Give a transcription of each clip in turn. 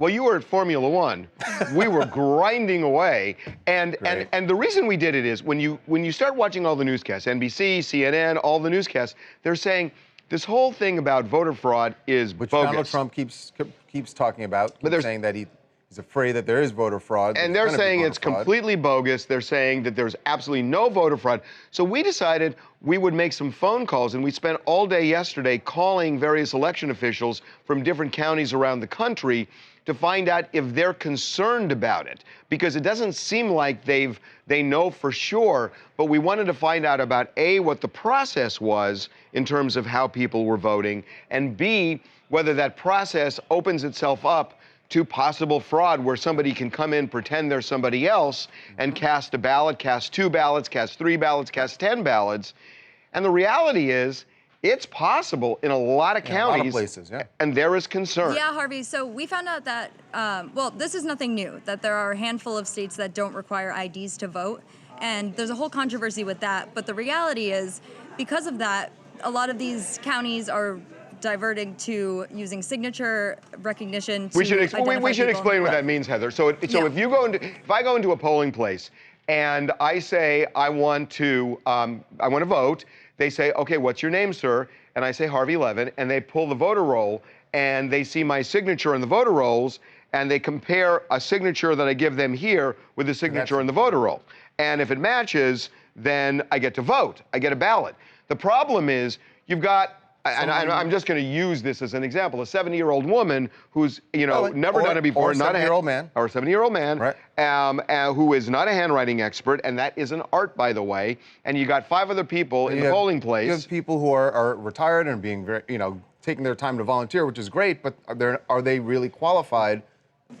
Well, you were at Formula One. We were grinding away, and the reason we did it is when you start watching all the newscasts, NBC, CNN, all the newscasts, they're saying this whole thing about voter fraud is Which bogus. Donald Trump keeps talking about, saying that he's afraid that there is voter fraud. And they're saying it's completely bogus. They're saying that there's absolutely no voter fraud. So we decided we would make some phone calls, and we spent all day yesterday calling various election officials from different counties around the country to find out if they're concerned about it, because it doesn't seem like they know for sure, but we wanted to find out about A, what the process was in terms of how people were voting, and B, whether that process opens itself up to possible fraud where somebody can come in, pretend they're somebody else, and cast a ballot, cast 2 ballots, cast 3 ballots, cast 10 ballots. And the reality is, it's possible in a lot of counties, a lot of places, yeah. And there is concern. Yeah, Harvey, so we found out that, well, this is nothing new, that there are a handful of states that don't require IDs to vote, and there's a whole controversy with that, but the reality is, because of that, a lot of these counties are diverting to using signature recognition to We should identify explain what that means, Heather. So if I go into a polling place and I say I want to vote, they say, okay, what's your name, sir? And I say Harvey Levin, and they pull the voter roll, and they see my signature in the voter rolls, and they compare a signature that I give them here with the signature in the voter roll. And if it matches, then I get to vote. I get a ballot. The problem is you've got, and I'm just going to use this as an example, a 70-year-old woman who's, never done it before. Or a 70-year-old man. Or a 70-year-old man, right. Who is not a handwriting expert, and that is an art, by the way. And you got 5 other people in the polling place. You have people who are retired and being very, taking their time to volunteer, which is great, but are they really qualified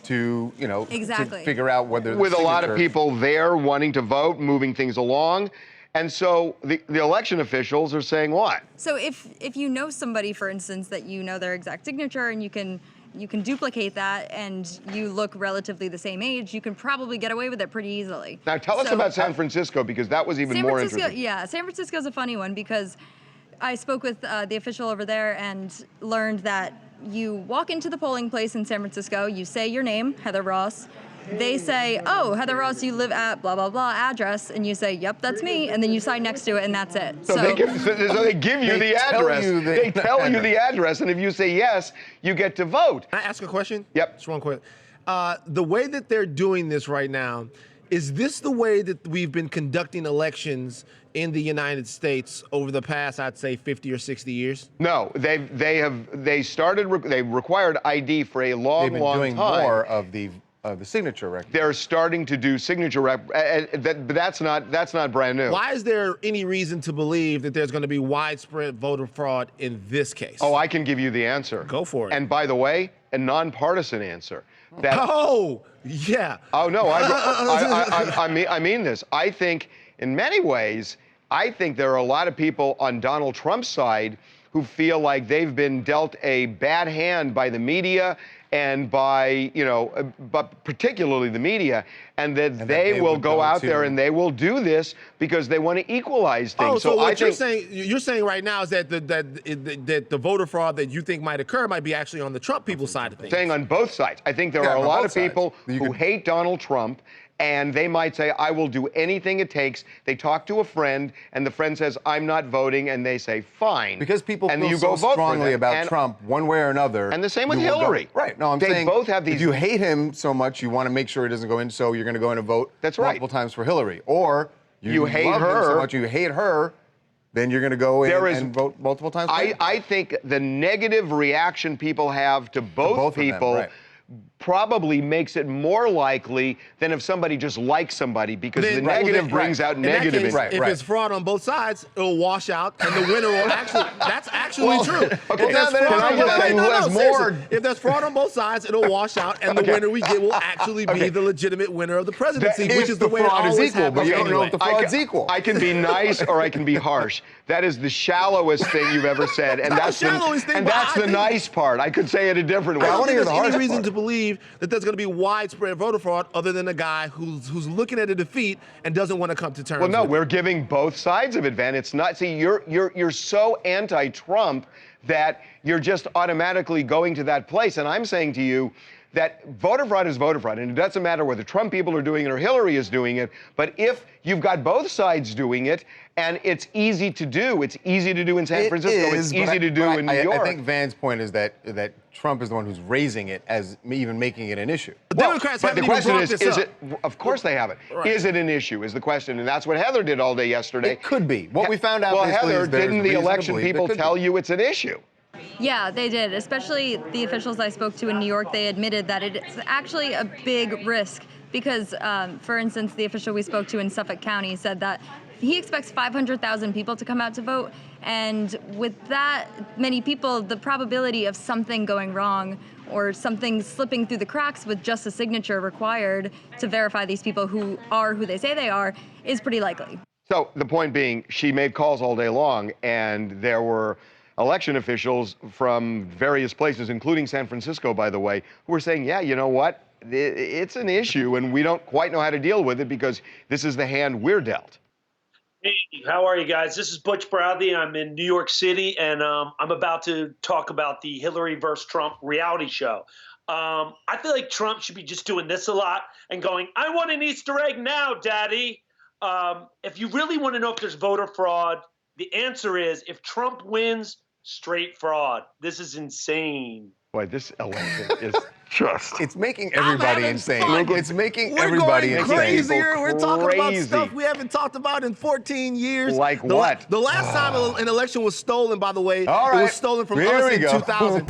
to, to figure out whether with a lot of people there wanting to vote, moving things along. And so the election officials are saying what? So if you know somebody, for instance, that you know their exact signature and you can duplicate that and you look relatively the same age, you can probably get away with it pretty easily. Now tell us about San Francisco, because that was even more interesting. Yeah, San Francisco's a funny one because I spoke with the official over there and learned that you walk into the polling place in San Francisco, you say your name, Heather Ross. They say, oh, Heather Ross, you live at blah, blah, blah address. And you say, yep, that's me. And then you sign next to it, and that's it. So they give you the address. They tell you the address. And if you say yes, you get to vote. Can I ask a question? Yep. Just one question. The way that they're doing this right now, is this the way that we've been conducting elections in the United States over the past, I'd say, 50 or 60 years? No, they required ID for a long, They've been long doing time. more of the signature record. They're starting to do signature but that's not brand new. Why is there any reason to believe that there's going to be widespread voter fraud in this case? Oh, I can give you the answer. Go for it. And by the way, a nonpartisan answer. Oh, yeah. Oh no, I mean this. I think in many ways, I think there are a lot of people on Donald Trump's side who feel like they've been dealt a bad hand by the media and by, but particularly the media, and that they will go out there and they will do this because they want to equalize things. Oh, so what you're saying right now is that the voter fraud that you think might occur might be actually on the Trump people's side of things. Saying on both sides. I think there are a lot of people who hate Donald Trump, and they might say, I will do anything it takes. They talk to a friend, and the friend says, I'm not voting, and they say, fine. Because people and feel so strongly about Trump, one way or another. And the same with Hillary. Right. No, I'm saying both have these. If you hate him so much, you want to make sure he doesn't go in, so you're going to go in and vote multiple times for Hillary. Or you hate her so much, you hate her, then you're going to go in and vote multiple times for I think the negative reaction people have to both people probably makes it more likely than if somebody just likes somebody, because the negative brings out negative. If it's fraud on both sides, it'll wash out, and the winner will actually. That's actually true. Okay, if there's fraud on both sides, it'll wash out, and the winner we get will actually be the legitimate winner of the presidency, which is the way it always happens. But you don't know if the fraud's equal. I can be nice or I can be harsh. That is the shallowest thing you've ever said, and that's the nice part. I could say it a different way. I don't think there's any reason to believe that there's going to be widespread voter fraud other than a guy who's looking at a defeat and doesn't want to come to terms with it. Well, no, we're giving both sides of it, Van. It's not, see, you're so anti-Trump that you're just automatically going to that place. And I'm saying to you that voter fraud is voter fraud, and it doesn't matter whether Trump people are doing it or Hillary is doing it, but if you've got both sides doing it, and it's easy to do. It's easy to do in San Francisco. It's easy to do in New York. I think Van's point is that Trump is the one who's raising it as even making it an issue. Democrats haven't the question even brought this up. Of course they haven't. Right. Is it an issue is the question, and that's what Heather did all day yesterday. It could be. What we found out well, Heather, didn't the election people tell you it's an issue? Yeah, they did. Especially the officials I spoke to in New York, they admitted that it's actually a big risk because, for instance, the official we spoke to in Suffolk County said that he expects 500,000 people to come out to vote, and with that many people, the probability of something going wrong or something slipping through the cracks with just a signature required to verify these people who are who they say they are is pretty likely. So the point being, she made calls all day long, and there were election officials from various places, including San Francisco, by the way, who were saying, yeah, you know what? It's an issue, and we don't quite know how to deal with it because this is the hand we're dealt. Hey, how are you guys? This is Butch Bradley. I'm in New York City, and I'm about to talk about the Hillary versus Trump reality show. I feel like Trump should be just doing this a lot and going, I want an Easter egg now, Daddy. If you really want to know if there's voter fraud, the answer is if Trump wins, straight fraud. This is insane. Boy, this election is just... It's making everybody insane. It's making We're everybody going insane. crazier. We're talking about stuff we haven't talked about in 14 years. Like what? The last time an election was stolen, by the way, All right. it was stolen from Here us we in go. 2000.